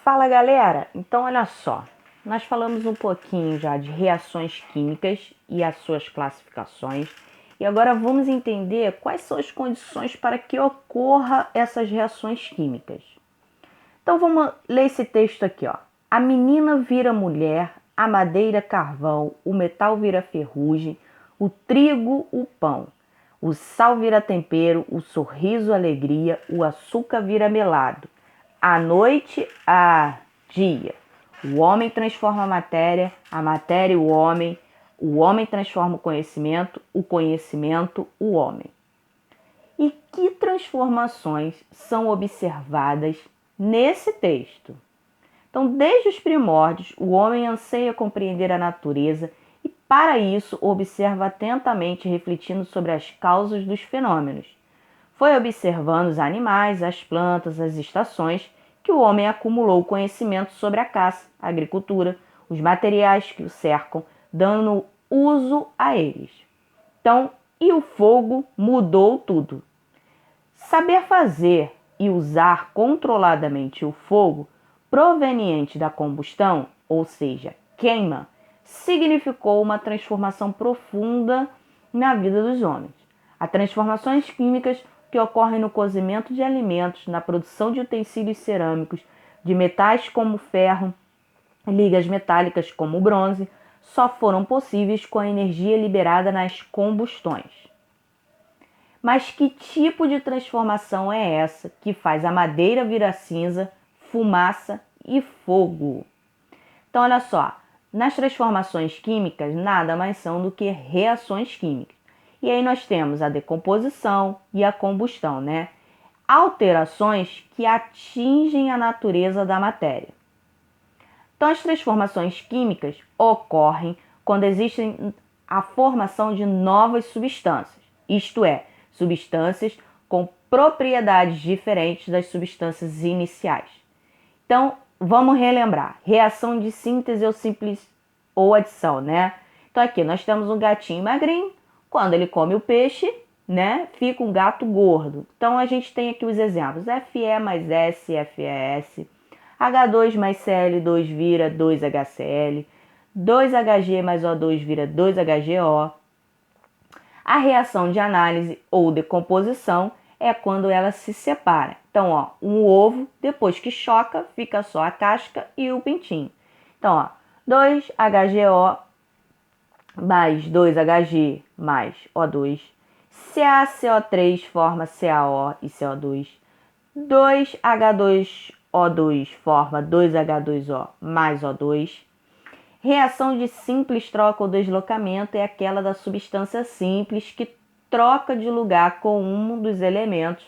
Fala galera, então olha só, nós falamos um pouquinho já de reações químicas e as suas classificações e agora vamos entender quais são as condições para que ocorra essas reações químicas. Então vamos ler esse texto aqui, ó. A menina vira mulher, a madeira carvão, o metal vira ferrugem, o trigo o pão, o sal vira tempero, o sorriso alegria, o açúcar vira melado. A noite a dia. O homem transforma a matéria o homem transforma o conhecimento o homem. E que transformações são observadas nesse texto? Então, desde os primórdios, o homem anseia compreender a natureza e, para isso, observa atentamente, refletindo sobre as causas dos fenômenos. Foi observando os animais, as plantas, as estações, que o homem acumulou conhecimento sobre a caça, a agricultura, os materiais que o cercam, dando uso a eles. Então, e o fogo mudou tudo. Saber fazer e usar controladamente o fogo proveniente da combustão, ou seja, queima, significou uma transformação profunda na vida dos homens. As transformações químicas que ocorrem no cozimento de alimentos, na produção de utensílios cerâmicos, de metais como ferro, ligas metálicas como o bronze, só foram possíveis com a energia liberada nas combustões. Mas que tipo de transformação é essa que faz a madeira virar cinza, fumaça e fogo? Então, olha só, nas transformações químicas nada mais são do que reações químicas. E aí nós temos a decomposição e a combustão, né? Alterações que atingem a natureza da matéria. Então, as transformações químicas ocorrem quando existe a formação de novas substâncias, isto é, substâncias com propriedades diferentes das substâncias iniciais. Então, vamos relembrar, reação de síntese ou adição, né? Então, aqui nós temos um gatinho magrinho, quando ele come o peixe, né, fica um gato gordo. Então, a gente tem aqui os exemplos, Fe mais S, FeS, H2 mais Cl2 vira 2HCl, 2Hg mais O2 vira 2HGO. A reação de análise ou decomposição é quando ela se separa. Então, ó, um ovo, depois que choca, fica só a casca e o pintinho. Então, ó, 2HGO mais 2Hg mais O2, CaCO3 forma CaO e CO2, 2H2O2 forma 2H2O mais O2. Reação de simples troca ou deslocamento é aquela da substância simples que troca de lugar com um dos elementos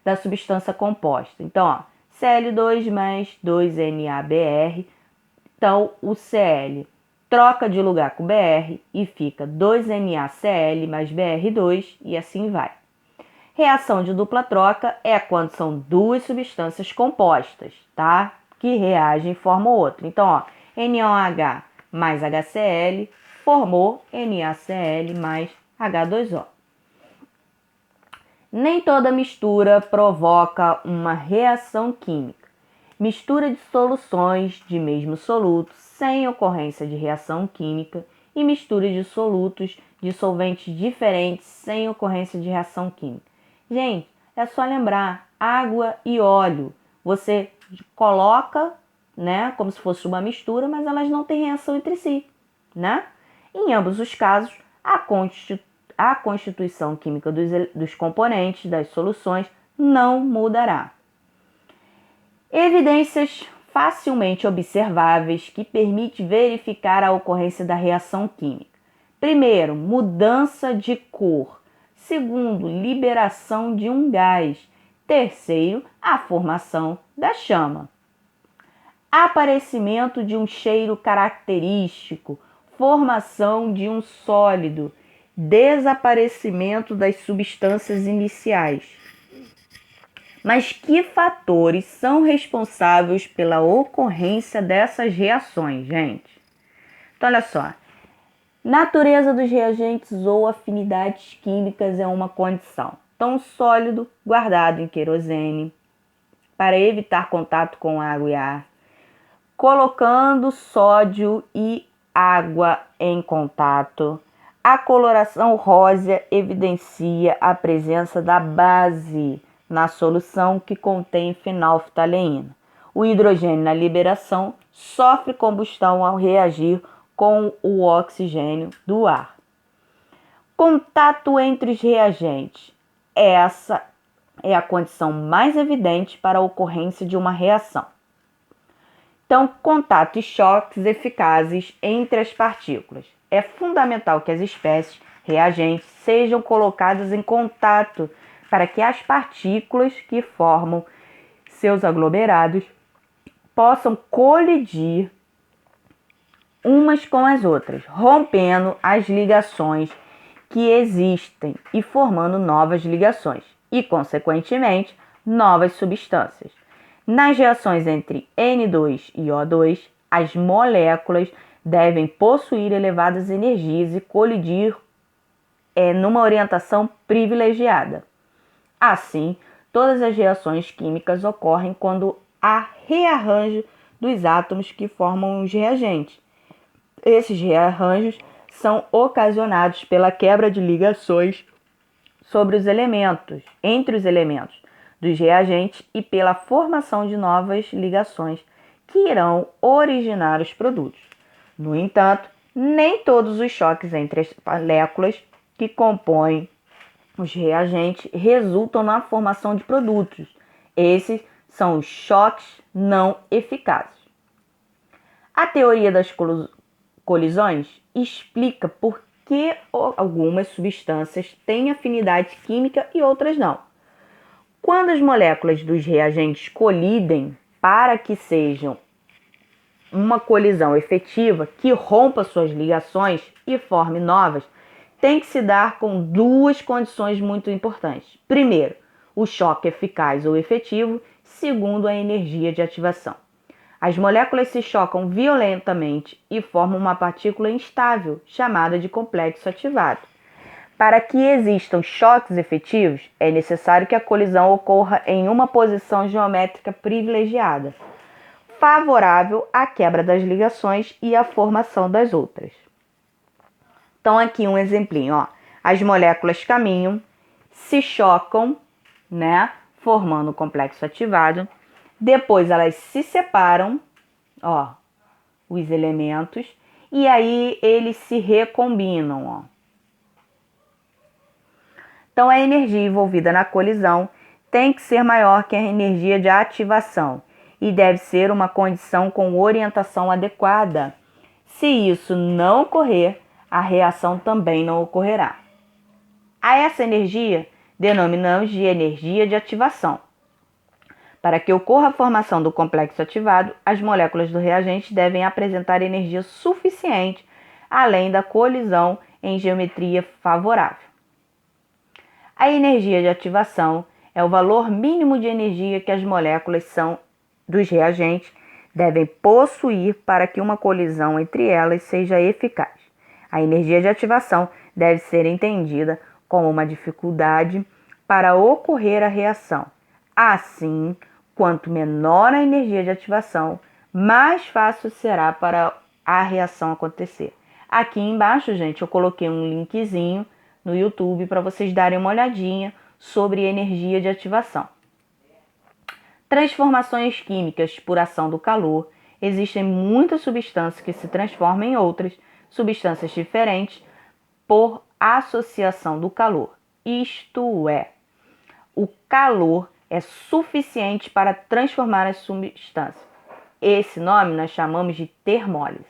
da substância composta. Então, ó, Cl2 mais 2NaBr, então o Cl troca de lugar com Br e fica 2NaCl mais Br2 e assim vai. Reação de dupla troca é quando são duas substâncias compostas, tá? Que reagem e formam outra. Então, ó, NaOH mais HCl formou NaCl mais H2O. Nem toda mistura provoca uma reação química. Mistura de soluções de mesmo soluto sem ocorrência de reação química e mistura de solutos de solventes diferentes sem ocorrência de reação química. Gente, é só lembrar, água e óleo, você coloca, né, como se fosse uma mistura, mas elas não têm reação entre si, né? Em ambos os casos, a constituição química dos componentes das soluções não mudará. Evidências facilmente observáveis que permitem verificar a ocorrência da reação química. Primeiro, mudança de cor. Segundo, liberação de um gás. Terceiro, a formação da chama. Aparecimento de um cheiro característico, formação de um sólido, desaparecimento das substâncias iniciais. Mas que fatores são responsáveis pela ocorrência dessas reações, gente? Então, olha só. Natureza dos reagentes ou afinidades químicas é uma condição. Então, sólido guardado em querosene para evitar contato com água e ar. Colocando sódio e água em contato, a coloração rosa evidencia a presença da base na solução que contém fenolftaleína. O hidrogênio na liberação sofre combustão ao reagir com o oxigênio do ar. Contato entre os reagentes. Essa é a condição mais evidente para a ocorrência de uma reação. Então, contato e choques eficazes entre as partículas. É fundamental que as espécies reagentes sejam colocadas em contato para que as partículas que formam seus aglomerados possam colidir umas com as outras, rompendo as ligações que existem e formando novas ligações e, consequentemente, novas substâncias. Nas reações entre N2 e O2, as moléculas devem possuir elevadas energias e colidir numa orientação privilegiada. Assim, todas as reações químicas ocorrem quando há rearranjo dos átomos que formam os reagentes. Esses rearranjos são ocasionados pela quebra de ligações entre os elementos dos reagentes e pela formação de novas ligações que irão originar os produtos. No entanto, nem todos os choques entre as moléculas que compõem os reagentes resultam na formação de produtos. Esses são os choques não eficazes. A teoria das colisões explica por que algumas substâncias têm afinidade química e outras não. Quando as moléculas dos reagentes colidem, para que sejam uma colisão efetiva que rompa suas ligações e forme novas, tem que se dar com duas condições muito importantes. Primeiro, o choque eficaz ou efetivo. Segundo, a energia de ativação. As moléculas se chocam violentamente e formam uma partícula instável, chamada de complexo ativado. Para que existam choques efetivos, é necessário que a colisão ocorra em uma posição geométrica privilegiada, favorável à quebra das ligações e à formação das outras. Então, aqui um exemplinho, ó. As moléculas caminham, se chocam, formando um complexo ativado. Depois elas se separam, ó, os elementos, e aí eles se recombinam, ó. Então, a energia envolvida na colisão tem que ser maior que a energia de ativação e deve ser uma condição com orientação adequada. Se isso não ocorrer, a reação também não ocorrerá. A essa energia denominamos de energia de ativação. Para que ocorra a formação do complexo ativado, as moléculas do reagente devem apresentar energia suficiente, além da colisão em geometria favorável. A energia de ativação é o valor mínimo de energia que as moléculas dos reagentes devem possuir para que uma colisão entre elas seja eficaz. A energia de ativação deve ser entendida como uma dificuldade para ocorrer a reação. Assim, quanto menor a energia de ativação, mais fácil será para a reação acontecer. Aqui embaixo, gente, eu coloquei um linkzinho no YouTube para vocês darem uma olhadinha sobre energia de ativação. Transformações químicas por ação do calor. Existem muitas substâncias que se transformam em outras substâncias diferentes por associação do calor. Isto é, o calor é suficiente para transformar as substâncias. Esse nome nós chamamos de termólise.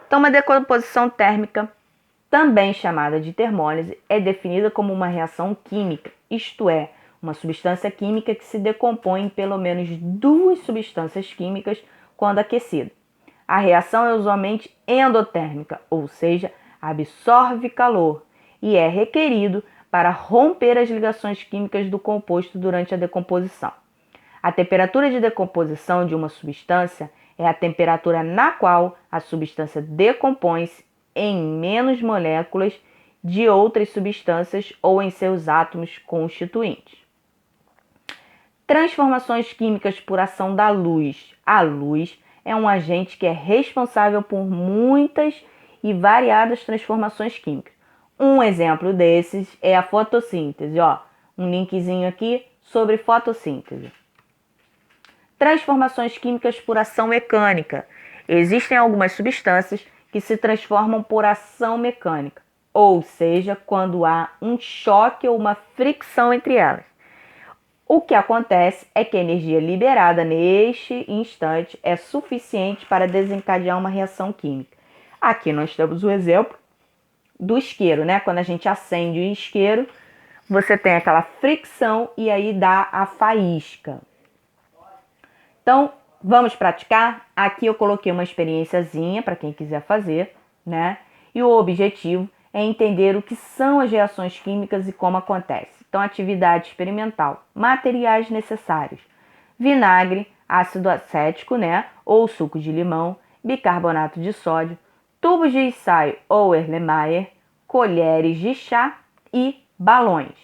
Então, uma decomposição térmica, também chamada de termólise, é definida como uma reação química, isto é, uma substância química que se decompõe em pelo menos duas substâncias químicas quando aquecida. A reação é usualmente endotérmica, ou seja, absorve calor e é requerido para romper as ligações químicas do composto durante a decomposição. A temperatura de decomposição de uma substância é a temperatura na qual a substância decompõe-se em menos moléculas de outras substâncias ou em seus átomos constituintes. Transformações químicas por ação da luz. A luz é um agente que é responsável por muitas e variadas transformações químicas. Um exemplo desses é a fotossíntese. Um linkzinho aqui sobre fotossíntese. Transformações químicas por ação mecânica. Existem algumas substâncias que se transformam por ação mecânica, ou seja, quando há um choque ou uma fricção entre elas. O que acontece é que a energia liberada neste instante é suficiente para desencadear uma reação química. Aqui nós temos o exemplo do isqueiro, né? Quando a gente acende o isqueiro, você tem aquela fricção e aí dá a faísca. Então, vamos praticar? Aqui eu coloquei uma experiênciazinha para quem quiser fazer, né? E o objetivo é entender o que são as reações químicas e como acontece. Então, atividade experimental. Materiais necessários: vinagre, ácido acético, né? Ou suco de limão, bicarbonato de sódio, tubos de ensaio ou Erlenmeyer, colheres de chá e balões.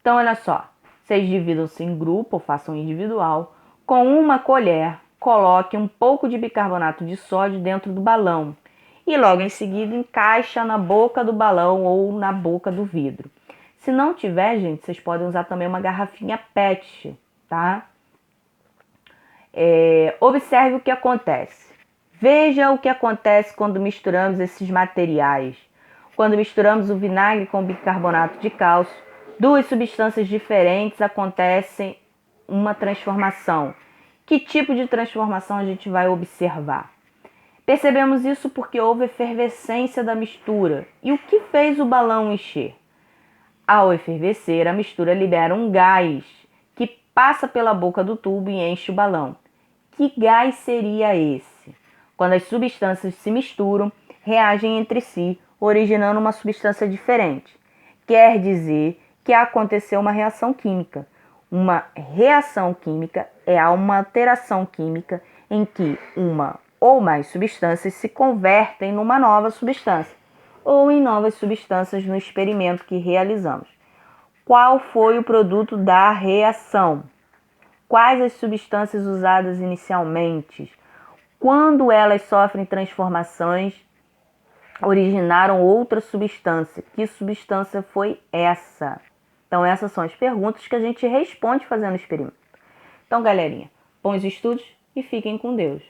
Então, olha só. Vocês dividam-se em grupo ou façam individual. Com uma colher, coloque um pouco de bicarbonato de sódio dentro do balão e logo em seguida encaixa na boca do balão ou na boca do vidro. Se não tiver, gente, vocês podem usar também uma garrafinha PET, tá? Observe o que acontece. Veja o que acontece quando misturamos esses materiais. Quando misturamos o vinagre com o bicarbonato de cálcio, duas substâncias diferentes acontecem uma transformação. Que tipo de transformação a gente vai observar? Percebemos isso porque houve efervescência da mistura. E o que fez o balão encher? Ao efervescer, a mistura libera um gás que passa pela boca do tubo e enche o balão. Que gás seria esse? Quando as substâncias se misturam, reagem entre si, originando uma substância diferente. Quer dizer que aconteceu uma reação química. Uma reação química é uma alteração química em que uma ou mais substâncias se convertem numa nova substância ou em novas substâncias no experimento que realizamos. Qual foi o produto da reação? Quais as substâncias usadas inicialmente? Quando elas sofrem transformações, originaram outra substância. Que substância foi essa? Então, essas são as perguntas que a gente responde fazendo o experimento. Então, galerinha, bons estudos e fiquem com Deus.